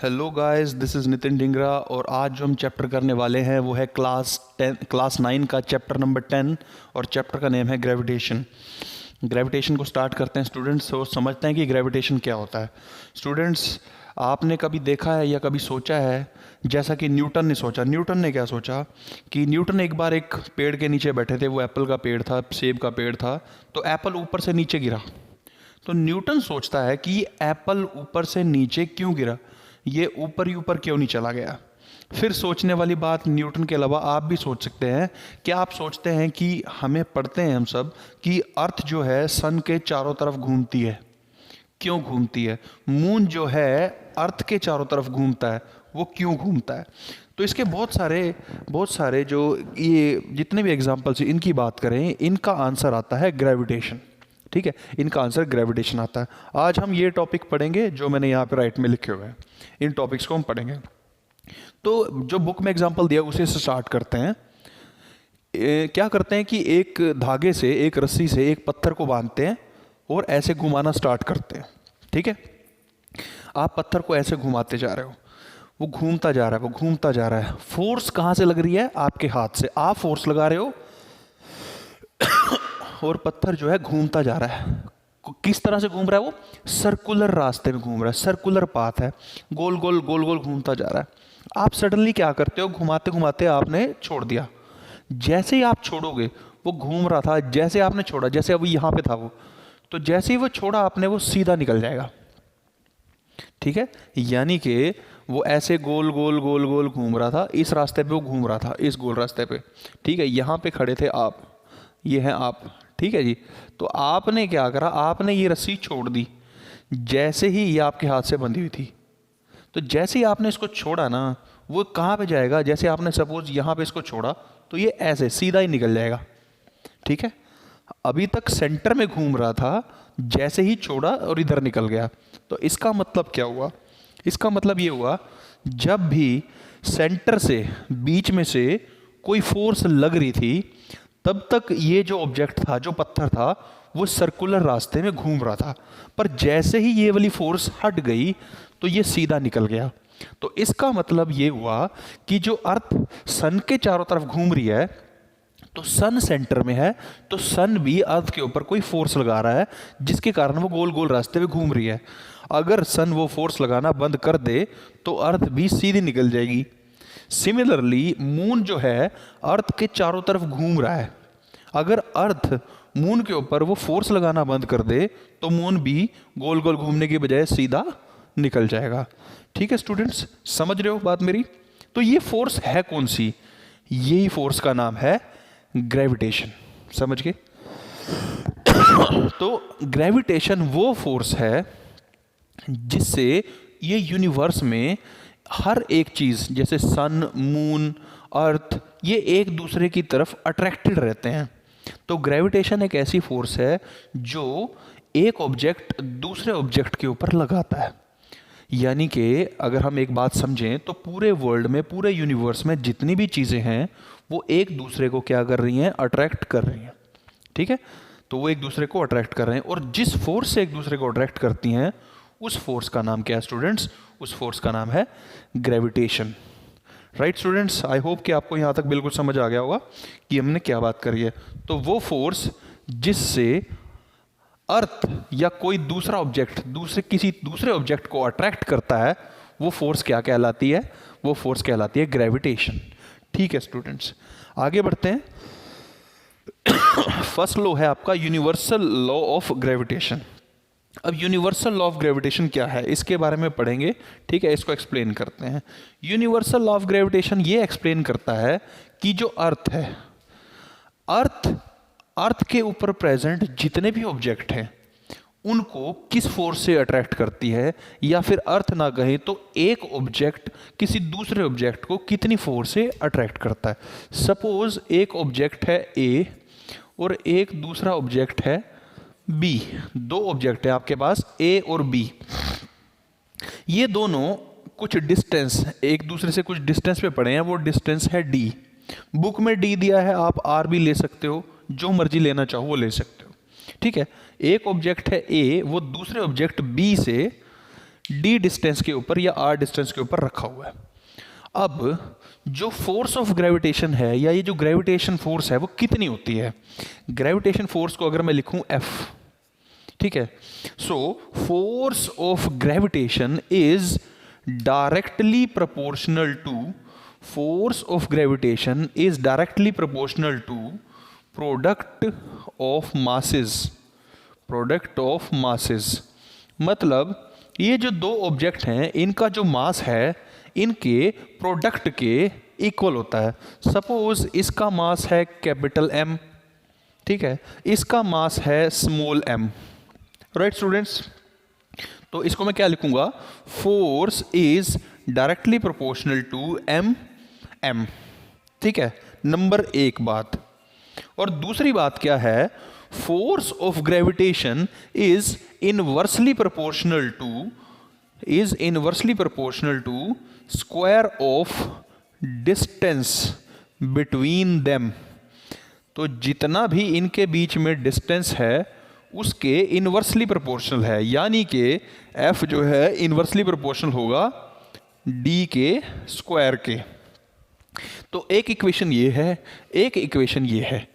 Hello guys, this is Nitin Dhingra और आज जो हम चैप्टर करने वाले हैं वो है क्लास 9 का चैप्टर नंबर 10 और चैप्टर का नेम है ग्रेविटेशन। ग्रेविटेशन को स्टार्ट करते हैं स्टूडेंट्स और समझते हैं कि ग्रेविटेशन क्या होता है। स्टूडेंट्स, आपने कभी देखा है या कभी सोचा है जैसा कि न्यूटन ने सोचा। न्यूटन ने क्या सोचा कि न्यूटन एक बार एक पेड़ के नीचे बैठे थे, वो एप्पल का पेड़ था, सेब का पेड़ था, तो एप्पल ऊपर से नीचे गिरा। तो न्यूटन सोचता है कि एप्पल ऊपर से नीचे क्यों गिरा, ये ऊपर ही ऊपर क्यों नहीं चला गया। फिर सोचने वाली बात, न्यूटन के अलावा आप भी सोच सकते हैं। क्या आप सोचते हैं कि हमें पढ़ते हैं हम सब कि अर्थ जो है सन के चारों तरफ घूमती है, क्यों घूमती है? मून जो है अर्थ के चारों तरफ घूमता है, वो क्यों घूमता है? तो इसके बहुत सारे जो ये जितने भी एग्जाम्पल्स इनकी बात करें, इनका आंसर आता है ग्रेविटेशन। ठीक है, इनका आंसर ग्रेविटेशन आता है। आज हम ये टॉपिक पढ़ेंगे जो मैंने यहाँ पे राइट में लिखे हुए हैं, इन टॉपिक्स को हम पढ़ेंगे। तो जो बुक में एग्जांपल दिया उसे से स्टार्ट करते हैं। क्या करते हैं कि एक धागे से, एक रस्सी से एक पत्थर को बांधते हैं और ऐसे घुमाना स्टार्ट करते हैं। ठीक है, आप पत्थर को ऐसे घुमाते जा रहे हो, वो घूमता जा रहा है, वो घूमता जा रहा है। फोर्स कहाँ से लग रही है? आपके हाथ से। आप फोर्स लगा रहे हो और पत्थर जो है घूमता जा रहा है। किस तरह से घूम रहा है? वो सर्कुलर रास्ते में घूम रहा है, सर्कुलर पाथ है, गोल गोल गोल गोल घूमता जा रहा है। आप सडनली क्या करते हो? घुमाते घुमाते आपने छोड़ दिया। जैसे ही आप छोड़ोगे, वो घूम रहा था, जैसे आपने छोड़ा, जैसे अभी यहाँ पे था वो, तो जैसे ही वो छोड़ा आपने, वो सीधा निकल जाएगा। ठीक है, यानी कि वो ऐसे गोल गोल गोल गोल घूम रहा था, इस रास्ते पे वो घूम रहा था, इस गोल रास्ते पे। ठीक है, यहाँ पे खड़े थे आप, ये हैं आप। ठीक है जी, तो आपने क्या करा? आपने ये रस्सी छोड़ दी, जैसे ही ये आपके हाथ से बंधी हुई थी। तो जैसे ही आपने इसको छोड़ा ना, वो कहाँ पे जाएगा? जैसे आपने सपोज यहाँ पे इसको छोड़ा, तो ये ऐसे सीधा ही निकल जाएगा। ठीक है, अभी तक सेंटर में घूम रहा था, जैसे ही छोड़ा और इधर निकल गया। तो इसका मतलब क्या हुआ? इसका मतलब ये हुआ, जब भी सेंटर से, बीच में से कोई फोर्स लग रही थी, तब तक ये जो ऑब्जेक्ट था, जो पत्थर था, वो सर्कुलर रास्ते में घूम रहा था। पर जैसे ही ये वाली फोर्स हट गई, तो ये सीधा निकल गया। तो इसका मतलब ये हुआ कि जो अर्थ सन के चारों तरफ घूम रही है, तो सन सेंटर में है, तो सन भी अर्थ के ऊपर कोई फोर्स लगा रहा है, जिसके कारण वो गोल गोल रास्ते में घूम रही है। अगर सन वो फोर्स लगाना बंद कर दे, तो अर्थ भी सीधी निकल जाएगी। सिमिलरली मून जो है अर्थ के चारों तरफ घूम रहा है। अगर अर्थ मून के ऊपर वो फोर्स लगाना बंद कर दे, तो मून भी गोल गोल घूमने की बजाय सीधा निकल जाएगा। ठीक है स्टूडेंट्स, समझ रहे हो बात मेरी? तो ये फोर्स है कौन सी? यही फोर्स का नाम है ग्रेविटेशन। समझ गए? तो ग्रेविटेशन वो फोर्स है जिससे ये यूनिवर्स में हर एक चीज, जैसे सन, मून, अर्थ, ये एक दूसरे की तरफ अट्रैक्टेड रहते हैं। तो ग्रेविटेशन एक ऐसी फोर्स है जो एक ऑब्जेक्ट दूसरे ऑब्जेक्ट के ऊपर लगाता है। यानी कि अगर हम एक बात समझें, तो पूरे वर्ल्ड में, पूरे यूनिवर्स में जितनी भी चीज़ें हैं, वो एक दूसरे को क्या कर रही हैं? अट्रैक्ट कर रही हैं। ठीक है, तो वो एक दूसरे को अट्रैक्ट कर रहे हैं, और जिस फोर्स से एक दूसरे को अट्रैक्ट करती हैं, उस फोर्स का नाम क्या है स्टूडेंट्स? उस फोर्स का नाम है gravitation. Right students, I hope कि आपको यहाँ तक बिल्कुल समझ आ गया होगा कि हमने क्या बात करी है। तो वो फोर्स जिससे अर्थ या कोई दूसरा ऑब्जेक्ट किसी दूसरे ऑब्जेक्ट को अट्रैक्ट करता है, वो फोर्स क्या कहलाती है? वो फोर्स कहलाती है ग्रेविटेशन। ठीक है स्टूडेंट्स, आगे बढ़ते हैं। फर्स्ट लॉ है आपका यूनिवर्सल लॉ ऑफ ग्रेविटेशन। अब यूनिवर्सल लॉ ऑफ ग्रेविटेशन क्या है, इसके बारे में पढ़ेंगे। ठीक है, इसको एक्सप्लेन करते हैं। यूनिवर्सल लॉ ऑफ ग्रेविटेशन ये एक्सप्लेन करता है कि जो अर्थ है, अर्थ के ऊपर प्रेजेंट जितने भी ऑब्जेक्ट हैं, उनको किस फोर्स से अट्रैक्ट करती है, या फिर अर्थ ना कहें तो एक ऑब्जेक्ट किसी दूसरे ऑब्जेक्ट को कितनी फोर्स से अट्रैक्ट करता है। सपोज एक ऑब्जेक्ट है ए और एक दूसरा ऑब्जेक्ट है बी। दो ऑब्जेक्ट है आपके पास, ए और बी। ये दोनों कुछ डिस्टेंस, एक दूसरे से कुछ डिस्टेंस पे पड़े हैं, वो डिस्टेंस है डी। बुक में डी दिया है, आप आर भी ले सकते हो, जो मर्जी लेना चाहो वो ले सकते हो। ठीक है, एक ऑब्जेक्ट है ए, वो दूसरे ऑब्जेक्ट बी से d डिस्टेंस के ऊपर या r डिस्टेंस के ऊपर रखा हुआ है। अब जो फोर्स ऑफ ग्रेविटेशन है या ये जो ग्रेविटेशन फोर्स है वो कितनी होती है? ग्रेविटेशन फोर्स को अगर मैं लिखूं F, ठीक है, so force of gravitation is directly proportional to force of gravitation is directly proportional to product of masses. Product of masses मतलब ये जो दो ऑब्जेक्ट हैं इनका जो मास है इनके प्रोडक्ट के इक्वल होता है। सपोज इसका मास है कैपिटल M, ठीक है, इसका मास है स्मॉल m, राइट स्टूडेंट्स। तो इसको मैं क्या लिखूंगा? Force is directly proportional to m, ठीक है, नंबर एक बात। और दूसरी बात क्या है? Force of gravitation is inversely proportional to square of distance between them. तो जितना भी इनके बीच में डिस्टेंस है उसके इनवर्सली प्रोपोर्शनल है, यानी कि F जो है इनवर्सली प्रोपोर्शनल होगा D के स्क्वायर के। तो एक इक्वेशन ये है, एक इक्वेशन ये है,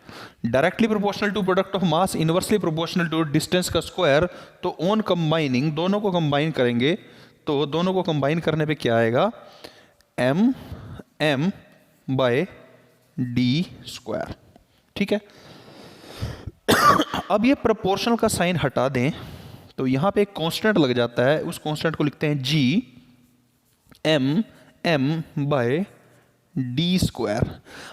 directly proportional to product of mass, inversely proportional to distance का स्क्वायर। तो ऑन कंबाइनिंग दोनों को कंबाइन करेंगे तो दोनों को कंबाइन करने पे क्या आएगा? m बाय d स्क्वायर, ठीक है। अब ये प्रोपोर्शनल का साइन हटा दें तो यहां पे एक कांस्टेंट लग जाता है, उस कांस्टेंट को लिखते हैं g m by D square.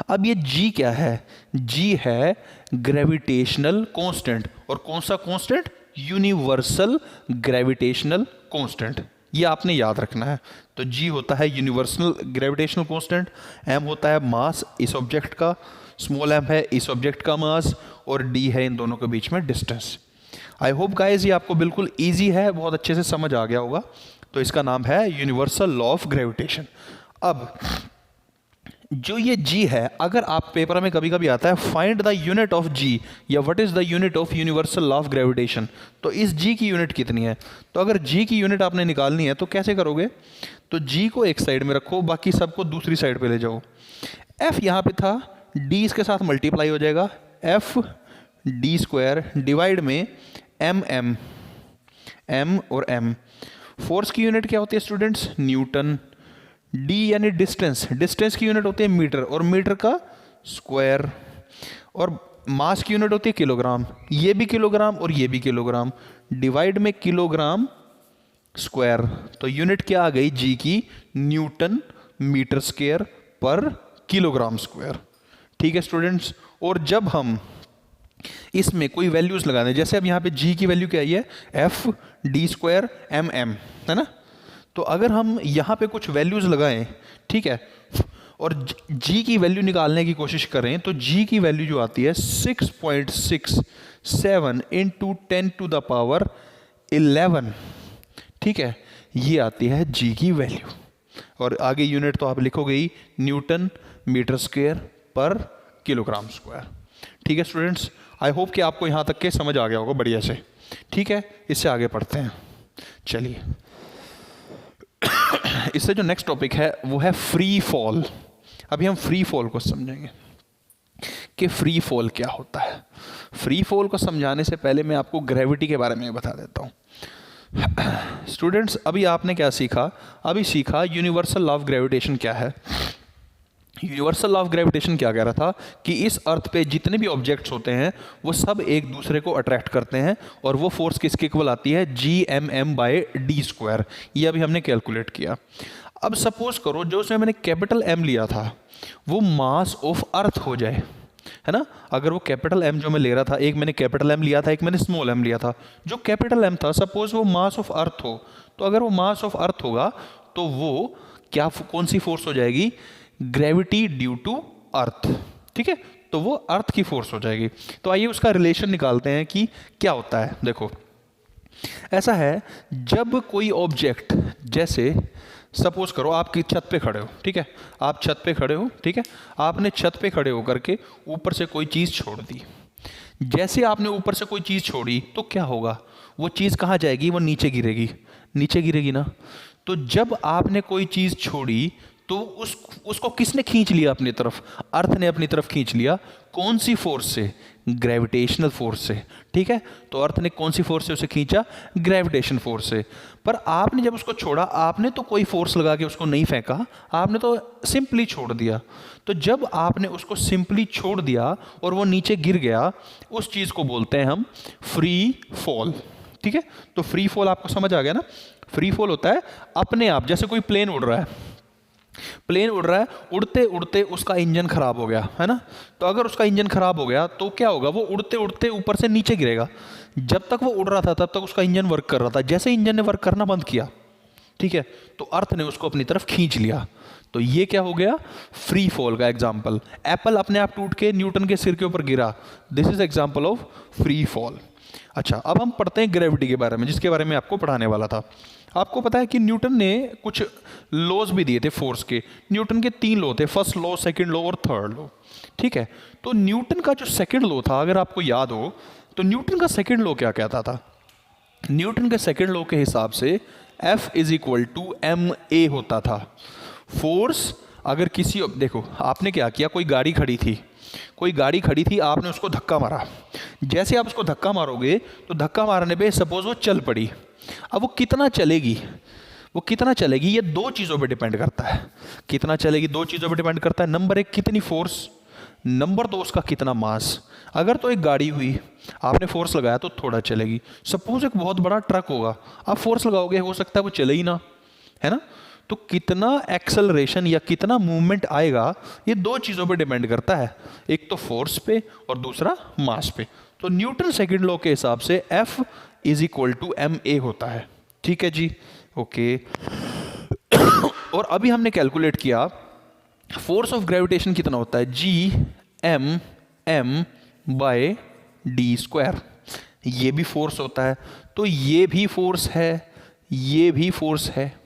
अब ये g क्या है? g है ग्रेविटेशनल कांस्टेंट। और कौन सा कांस्टेंट? Universal gravitational constant. ये आपने याद रखना है। तो g होता है यूनिवर्सल ग्रेविटेशनल कांस्टेंट, m होता है मास इस ऑब्जेक्ट का, स्मॉल m है इस ऑब्जेक्ट का मास, और d है इन दोनों के बीच में डिस्टेंस। आई होप गाइस ये आपको बिल्कुल इजी है, बहुत अच्छे से समझ आ गया होगा। तो इसका नाम है यूनिवर्सल लॉ ऑफ ग्रेविटेशन। अब जो ये g है, अगर आप पेपर में कभी कभी आता है find the unit of g या what is the unit of universal law of gravitation, तो इस g की यूनिट कितनी है? तो अगर g की यूनिट आपने निकालनी है तो कैसे करोगे? तो g को एक साइड में रखो, बाकी सबको दूसरी साइड पे ले जाओ। f यहाँ पे था, d इसके साथ मल्टीप्लाई हो जाएगा, f d स्क्वायर डिवाइड में m और m। फोर्स की यूनिट क्या होती है स्टूडेंट्स? न्यूटन। d यानी डिस्टेंस, डिस्टेंस की यूनिट होती है मीटर, और मीटर का स्क्वायर। और मास की यूनिट होती है किलोग्राम, ये भी किलोग्राम और ये भी किलोग्राम, डिवाइड में किलोग्राम स्क्वायर। तो यूनिट क्या आ गई g की? न्यूटन मीटर स्क्वायर पर किलोग्राम स्क्वायर, ठीक है स्टूडेंट्स। और जब हम इसमें कोई वैल्यूज लगा दें, जैसे अब यहाँ पे g की वैल्यू क्या आई है? f d स्क्वायर m, है ना। तो अगर हम यहाँ पे कुछ वैल्यूज लगाएं, ठीक है, और g की वैल्यू निकालने की कोशिश करें, तो g की वैल्यू जो आती है 6.67 इंटू 10 टू द पावर 11, ठीक है, ये आती है g की वैल्यू। और आगे यूनिट तो आप लिखोगे ही, न्यूटन मीटर स्क्वायर पर किलोग्राम स्क्वायर, ठीक है स्टूडेंट्स। आई होप कि आपको यहाँ तक के समझ आ गया होगा बढ़िया से, ठीक है। इससे आगे पढ़ते हैं, चलिए। इससे जो नेक्स्ट टॉपिक है वो है फ्री फॉल। अभी हम फ्री फॉल को समझेंगे कि फ्री फॉल क्या होता है। फ्री फॉल को समझाने से पहले मैं आपको ग्रेविटी के बारे में बता देता हूँ। स्टूडेंट्स अभी आपने क्या सीखा? अभी सीखा यूनिवर्सल लॉ ऑफ ग्रेविटेशन क्या है। यूनिवर्सल लॉ ऑफ ग्रेविटेशन क्या कह रहा था कि इस अर्थ पे जितने भी ऑब्जेक्ट्स होते हैं वो सब एक दूसरे को अट्रैक्ट करते हैं, और वो फोर्स किसके इक्वल आती है? GMM by D square. ये अभी हमने कैलकुलेट किया। अब सपोज करो जो उसमें मैंने कैपिटल M लिया था वो मास ऑफ अर्थ हो जाए, है ना। अगर वो कैपिटल M जो मैं ले रहा था, एक मैंने कैपिटल M लिया था, एक मैंने स्मॉल m लिया था, जो कैपिटल M था सपोज वो मास ऑफ अर्थ हो, तो अगर वो मास ऑफ अर्थ होगा तो वो क्या, कौन सी फोर्स हो जाएगी? ग्रेविटी ड्यू टू अर्थ, ठीक है। तो वो अर्थ की फोर्स हो जाएगी। तो आइए उसका रिलेशन निकालते हैं कि क्या होता है। देखो ऐसा है, जब कोई ऑब्जेक्ट, जैसे सपोज करो आपकी छत पे खड़े हो, ठीक है, आप छत पे खड़े हो, ठीक है, आपने छत पे खड़े होकर के ऊपर से कोई चीज़ छोड़ दी। जैसे आपने ऊपर से कोई चीज़ छोड़ी तो क्या होगा? वो चीज़ कहाँ जाएगी? वो नीचे गिरेगी। नीचे गिरेगी ना। तो जब आपने कोई चीज़ छोड़ी तो उसको किसने खींच लिया अपनी तरफ? अर्थ ने अपनी तरफ खींच लिया। कौन सी फोर्स से? ग्रेविटेशनल फोर्स से। ठीक है, तो अर्थ ने कौन सी फोर्स से उसे खींचा? ग्रेविटेशन फोर्स से। पर आपने जब उसको छोड़ा, आपने तो कोई फोर्स लगा के उसको नहीं फेंका, आपने तो सिंपली छोड़ दिया। तो जब आपने उसको सिंपली छोड़ दिया और वो नीचे गिर गया, उस चीज़ को बोलते हैं हम फ्री फॉल। ठीक है, तो फ्री फॉल आपको समझ आ गया ना? फ्री फॉल होता है अपने आप, जैसे कोई प्लेन उड़ रहा है, प्लेन उड़ रहा है, उड़ते उड़ते उसका इंजन खराब हो गया, है ना? तो अगर उसका इंजन खराब हो गया तो क्या होगा? वो उड़ते उड़ते ऊपर से नीचे गिरेगा। जब तक वो उड़ रहा था तब तक उसका इंजन वर्क कर रहा था। जैसे इंजन ने वर्क करना बंद किया, ठीक है, तो अर्थ ने उसको अपनी तरफ खींच लिया। तो ये क्या हो गया? फ्री फॉल का एग्जाम्पल। एप्पल अपने आप टूट के न्यूटन के सिर के ऊपर गिरा, this is example of free fall. अच्छा, अब हम पढ़ते हैं ग्रेविटी के बारे में, जिसके बारे में आपको पढ़ाने वाला था। आपको पता है कि न्यूटन ने कुछ लॉज भी दिए थे फोर्स के। न्यूटन के 3 लॉ थे, फर्स्ट लॉ, सेकंड लॉ और थर्ड लॉ। ठीक है, तो न्यूटन का जो सेकंड लॉ था, अगर आपको याद हो, तो न्यूटन का सेकंड लॉ क्या कहता था? न्यूटन के सेकंड लॉ के हिसाब से F is equal to ma होता था। फोर्स अगर किसी, देखो आपने क्या किया, कोई गाड़ी खड़ी थी, कोई गाड़ी खड़ी थी, आपने उसको धक्का मारा। जैसे आप उसको धक्का मारोगे तो धक्का मारने पे सपोज वो चल पड़ी। अब वो कितना चलेगी, वो कितना चलेगी, ये 2 चीज़ों पे डिपेंड करता है। कितना चलेगी 2 चीज़ों पे डिपेंड करता है। नंबर 1 कितनी फोर्स, नंबर 2 उसका कितना मास। अगर तो एक गाड़ी हुई, आपने फोर्स लगाया तो थोड़ा चलेगी। सपोज एक बहुत बड़ा ट्रक होगा, आप फोर्स लगाओगे, हो सकता है वो चले ही ना, है ना? तो कितना एक्सेलरेशन या कितना मूवमेंट आएगा, ये 2 चीज़ों पे डिपेंड करता है, एक तो फोर्स पे और दूसरा मास पे। तो न्यूटन सेकंड लॉ के हिसाब से F is equal to ma होता है। ठीक है जी, ओके। और अभी हमने कैलकुलेट किया फोर्स ऑफ ग्रेविटेशन कितना होता है, Gm बाय डी स्क्वायर। ये भी फोर्स होता है, तो ये भी फोर्स है, ये भी फोर्स है।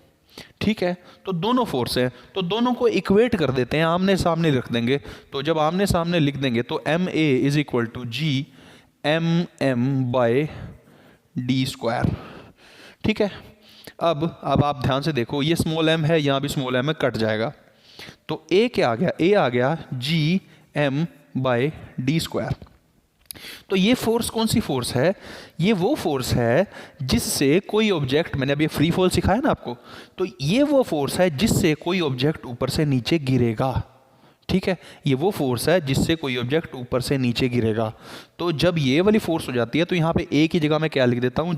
ठीक है, तो दोनों फोर्स है, तो दोनों को इक्वेट कर देते हैं, आमने सामने रख देंगे। तो जब आमने सामने लिख देंगे तो ma is equal to Gm by D square. ठीक है, अब आप ध्यान से देखो, ये स्मॉल m है, यहाँ भी स्मॉल m है, कट जाएगा। तो a क्या आ गया? a आ गया Gm बाय डी स्क्वायर। तो ये फोर्स कौन सी फोर्स है? ये वो फोर्स है जिससे कोई ऑब्जेक्ट, मैंने अभी फ्री फॉल सिखाया ना आपको, तो ये वो फोर्स है जिससे कोई ऑब्जेक्ट ऊपर से नीचे गिरेगा। ठीक है, ये वो फोर्स है जिससे कोई ऑब्जेक्ट ऊपर से नीचे गिरेगा। तो जब ये वाली फोर्स हो जाती है तो यहाँ पे a की जगह मैं क्या लिख देता हूँ?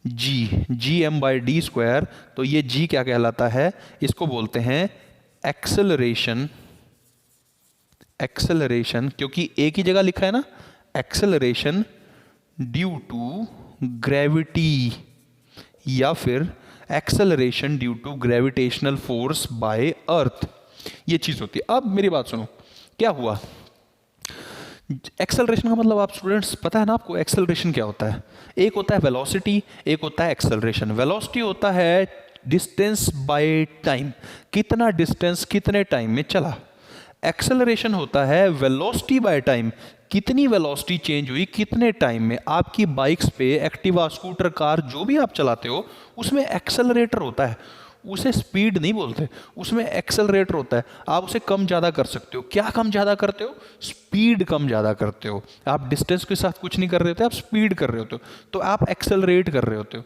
Gm by D square. तो ये G क्या कहलाता है? इसको बोलते हैं एक्सेलरेशन। एक्सेलरेशन, क्योंकि a की जगह लिखा है ना, एक्सेलरेशन ड्यू टू ग्रेविटी, या फिर acceleration due to gravitational force by earth, ये चीज होती है। अब मेरी बात सुनो, क्या हुआ? एक्सेलरेशन का मतलब आप स्टूडेंट्स पता है ना आपको, एक्सेलरेशन क्या होता है? एक होता है वेलोसिटी, एक होता है एक्सेलरेशन। वेलोसिटी होता है डिस्टेंस बाय टाइम, कितना डिस्टेंस कितने टाइम में चला। एक्सेलरेशन होता है वेलोसिटी बाय टाइम, कितनी वेलोसिटी चेंज हुई कितने टाइम में। आपकी बाइक्स पे, एक्टिवा, स्कूटर, कार जो भी आप चलाते हो, उसमें एक्सेलरेटर होता है, उसे स्पीड नहीं बोलते, उसमें एक्सेलरेटर होता है। आप उसे कम ज़्यादा कर सकते हो। क्या कम ज़्यादा करते हो? स्पीड कम ज़्यादा करते हो। आप डिस्टेंस के साथ कुछ नहीं कर रहे होते, आप स्पीड कर रहे होते हो, तो आप एक्सेलरेट कर रहे होते हो।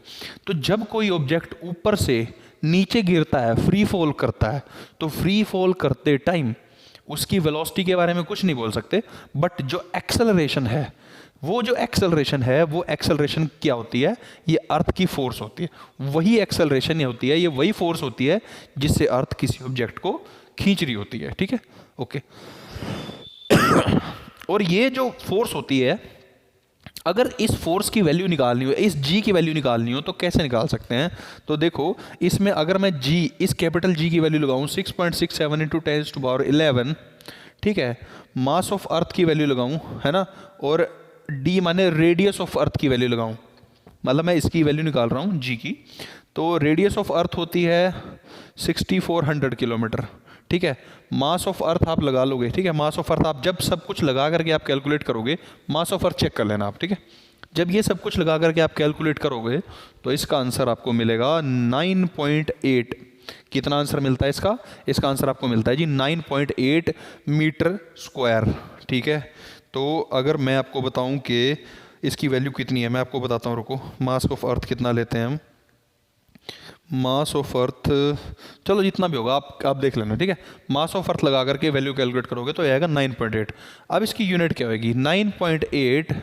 तो जब कोई ऑब्जेक्ट ऊपर से नीचे गिरता है, फ्री फॉल करता है, तो फ्री फॉल करते टाइम उसकी वेलोसिटी के बारे में कुछ नहीं बोल सकते, बट जो एक्सेलरेशन है, वो जो एक्सेलरेशन है, वो एक्सेलरेशन क्या होती है? ये अर्थ की फोर्स होती है। वही एक्सेलरेशन होती है, ये वही फोर्स होती है जिससे अर्थ किसी ऑब्जेक्ट को खींच रही होती है। ठीक है, ओके। और ये जो फोर्स होती है, अगर इस फोर्स की वैल्यू निकालनी हो, इस G की वैल्यू निकालनी हो, तो कैसे निकाल सकते हैं? तो देखो, इसमें अगर मैं G, इस कैपिटल G की वैल्यू लगाऊं 6.67 इंटू 10⁻11, ठीक है, मास ऑफ अर्थ की वैल्यू लगाऊं, है ना, और D माने रेडियस ऑफ अर्थ की वैल्यू लगाऊं, मतलब मैं इसकी वैल्यू निकाल रहा हूं G की। तो रेडियस ऑफ अर्थ होती है 6400 किलोमीटर। ठीक है, मास ऑफ अर्थ आप लगा लोगे। ठीक है, मास ऑफ अर्थ आप जब सब कुछ लगा करके आप कैलकुलेट करोगे, मास ऑफ अर्थ चेक कर लेना आप। ठीक है, जब ये सब कुछ लगा करके आप कैलकुलेट करोगे तो इसका आंसर आपको मिलेगा 9.8। कितना आंसर मिलता है इसका? इसका आंसर आपको मिलता है जी 9.8 मीटर स्क्वायर। ठीक है, तो अगर मैं आपको बताऊं कि इसकी वैल्यू कितनी है, मैं आपको बताता हूँ, रुको। मास ऑफ अर्थ कितना लेते हैं हम? मास ऑफ अर्थ, चलो जितना भी होगा आप देख लेना, ठीक है। मास ऑफ अर्थ लगा करके वैल्यू कैलकुलेट करोगे तो आएगा 9.8। अब इसकी यूनिट क्या होगी? 9.8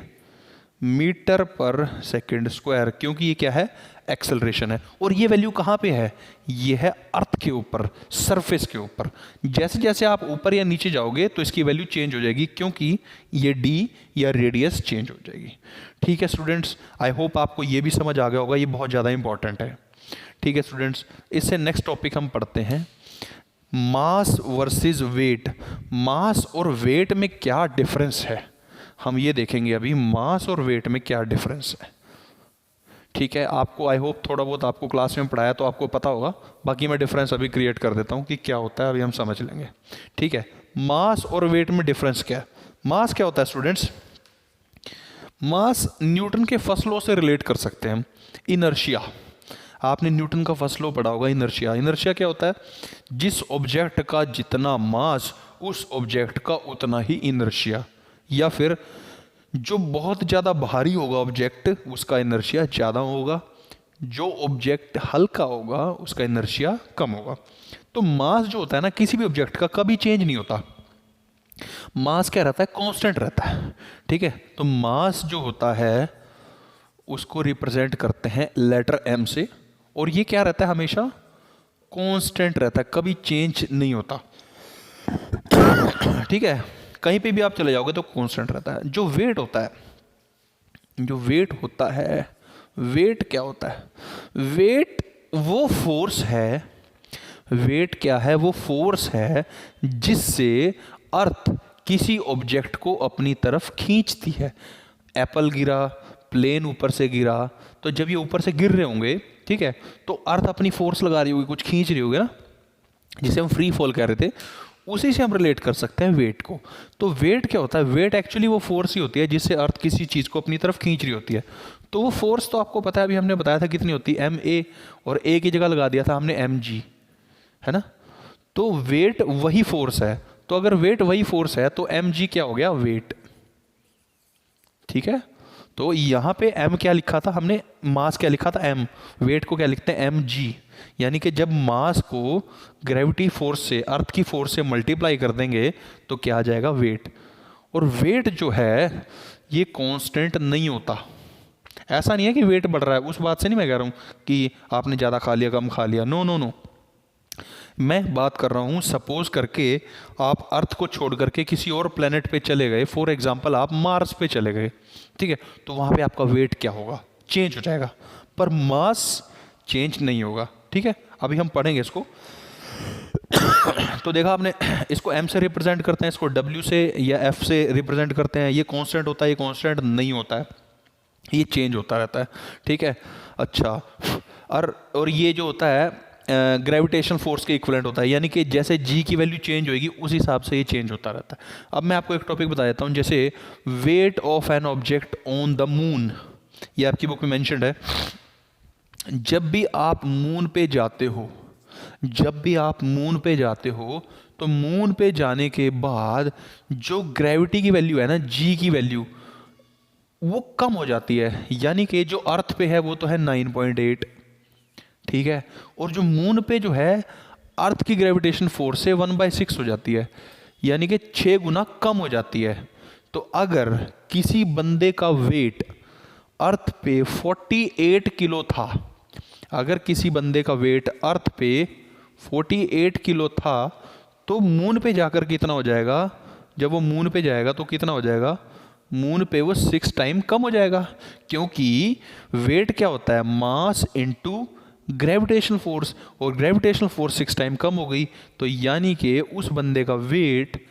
मीटर पर सेकंड स्क्वायर, क्योंकि ये क्या है? एक्सेलरेशन है। और ये वैल्यू कहाँ पे है? ये है अर्थ के ऊपर, सरफेस के ऊपर। जैसे जैसे आप ऊपर या नीचे जाओगे तो इसकी वैल्यू चेंज हो जाएगी, क्योंकि ये डी या रेडियस चेंज हो जाएगी। ठीक है स्टूडेंट्स, आई होप आपको ये भी समझ आ गया होगा, ये बहुत ज़्यादा इंपॉर्टेंट है। ठीक है स्टूडेंट्स, इससे नेक्स्ट टॉपिक हम पढ़ते हैं मास वर्सेस वेट। मास और वेट में क्या डिफरेंस है, हम ये देखेंगे अभी, मास और वेट में क्या डिफरेंस है। ठीक है, आपको आई होप थोड़ा बहुत आपको क्लास में पढ़ाया तो आपको पता होगा, बाकी मैं डिफरेंस अभी क्रिएट कर देता हूँ कि क्या होता है, अभी हम समझ लेंगे। ठीक है, मास और वेट में डिफरेंस क्या है? मास क्या होता है स्टूडेंट्स? मास न्यूटन के फर्स्ट लॉ से रिलेट कर सकते हैं हम, इनर्शिया। आपने न्यूटन का फर्स्ट लॉ पढ़ा होगा, इनर्शिया। इनर्शिया क्या होता है? जिस ऑब्जेक्ट का जितना मास उस ऑब्जेक्ट का उतना ही इनर्शिया, या फिर जो बहुत ज़्यादा भारी होगा ऑब्जेक्ट उसका इनर्शिया ज़्यादा होगा, जो ऑब्जेक्ट हल्का होगा उसका इनर्शिया कम होगा। तो मास जो होता है ना किसी भी ऑब्जेक्ट का कभी चेंज नहीं होता। मास क्या रहता है? कांस्टेंट रहता है। ठीक है, तो मास जो होता है उसको रिप्रेजेंट करते हैं लेटर एम से, और ये क्या रहता है? हमेशा कांस्टेंट रहता है, कभी चेंज नहीं होता। ठीक है, कहीं पे भी आप चले जाओगे तो कांस्टेंट रहता है। जो वेट होता है, जो वेट होता है, वेट क्या होता है? वेट वो फोर्स है, वेट क्या है? वो फोर्स है जिससे अर्थ किसी ऑब्जेक्ट को अपनी तरफ खींचती है। एप्पल गिरा, प्लेन ऊपर से गिरा, तो जब ये ऊपर से गिर रहे होंगे, ठीक है, तो अर्थ अपनी फोर्स लगा रही होगी, कुछ खींच रही होगी ना, जिसे हम फ्री फॉल कह रहे थे, उसी से हम रिलेट कर सकते हैं वेट को। तो वेट क्या होता है? वेट एक्चुअली वो फोर्स ही होती है जिससे अर्थ किसी चीज़ को अपनी तरफ खींच रही होती है। तो वो फोर्स तो आपको पता है, अभी हमने बताया था कितनी होती है, एम ए, और ए की जगह लगा दिया था हमने एम जी, है ना। तो वेट वही फोर्स है, तो अगर वेट वही फोर्स है तो एम जी क्या हो गया? वेट। ठीक है, तो यहाँ पे m क्या लिखा था हमने? मास क्या लिखा था? m। वेट को क्या लिखते हैं? M G. यानी कि जब मास को ग्रेविटी फोर्स से, अर्थ की फोर्स से मल्टीप्लाई कर देंगे तो क्या आ जाएगा? वेट। और वेट जो है ये कांस्टेंट नहीं होता। ऐसा नहीं है कि वेट बढ़ रहा है, उस बात से नहीं मैं कह रहा हूँ कि आपने ज़्यादा खा लिया कम खा लिया, नो नो नो। मैं बात कर रहा हूँ सपोज करके आप अर्थ को छोड़ करके किसी और प्लेनेट पे चले गए, फॉर एग्जांपल आप मार्स पे चले गए, ठीक है, तो वहाँ पे आपका वेट क्या होगा? चेंज हो जाएगा, पर मास चेंज नहीं होगा। ठीक है, अभी हम पढ़ेंगे इसको। तो देखा आपने, इसको m से रिप्रेजेंट करते हैं, इसको w से या f से रिप्रेजेंट करते हैं। ये कांस्टेंट होता है, ये कांस्टेंट नहीं होता है, ये चेंज होता रहता है। ठीक है, अच्छा, और ये जो होता है ग्रेविटेशनल फोर्स के इक्विवेलेंट होता है, यानी कि जैसे g की वैल्यू चेंज होगी उस हिसाब से ये चेंज होता रहता है। अब मैं आपको एक टॉपिक बता देता हूँ, जैसे weight of an object on the moon, ये आपकी बुक में मेंशन्ड है। जब भी आप मून पे जाते हो, जब भी आप मून पे जाते हो तो मून पे जाने के बाद जो ग्रेविटी की वैल्यू है ना, g की वैल्यू, वो कम हो जाती है। यानी कि जो अर्थ पे है वो तो है 9.8, ठीक है, और जो मून पे जो है अर्थ की ग्रेविटेशन फोर्स से 1/6 हो जाती है, यानी कि 6 गुना कम हो जाती है। तो अगर किसी बंदे का वेट अर्थ पे 48 किलो था, अगर किसी बंदे का वेट अर्थ पे 48 किलो था, तो मून पे जाकर कितना हो जाएगा? जब वो मून पे जाएगा तो कितना हो जाएगा? मून पे वो 6 टाइम कम हो जाएगा, क्योंकि वेट क्या होता है? मास इनटू ग्रेविटेशनल फोर्स, और ग्रेविटेशनल फोर्स 6 टाइम कम हो गई, तो यानी कि उस बंदे का वेट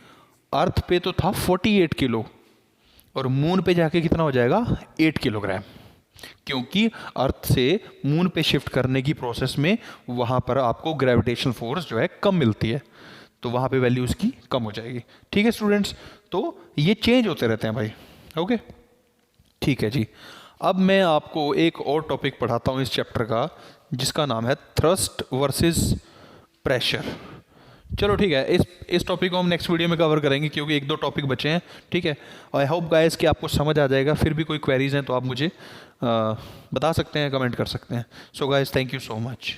अर्थ पे तो था 48 किलो, और मून पे जाके कितना हो जाएगा? 8 किलोग्राम, क्योंकि अर्थ से मून पे शिफ्ट करने की प्रोसेस में वहाँ पर आपको ग्रेविटेशनल फोर्स जो है कम मिलती है, तो वहाँ पे वैल्यू उसकी कम हो जाएगी। ठीक है स्टूडेंट्स, तो ये चेंज होते रहते हैं भाई। ओके, ठीक है जी। अब मैं आपको एक और टॉपिक पढ़ाता हूँ इस चैप्टर का, जिसका नाम है थ्रस्ट वर्सेस प्रेशर। चलो ठीक है, इस टॉपिक को हम नेक्स्ट वीडियो में कवर करेंगे, क्योंकि एक दो टॉपिक बचे हैं। ठीक है, आई होप गाइस कि आपको समझ आ जाएगा। फिर भी कोई क्वेरीज हैं तो आप मुझे बता सकते हैं, कमेंट कर सकते हैं। So guys, thank you so much.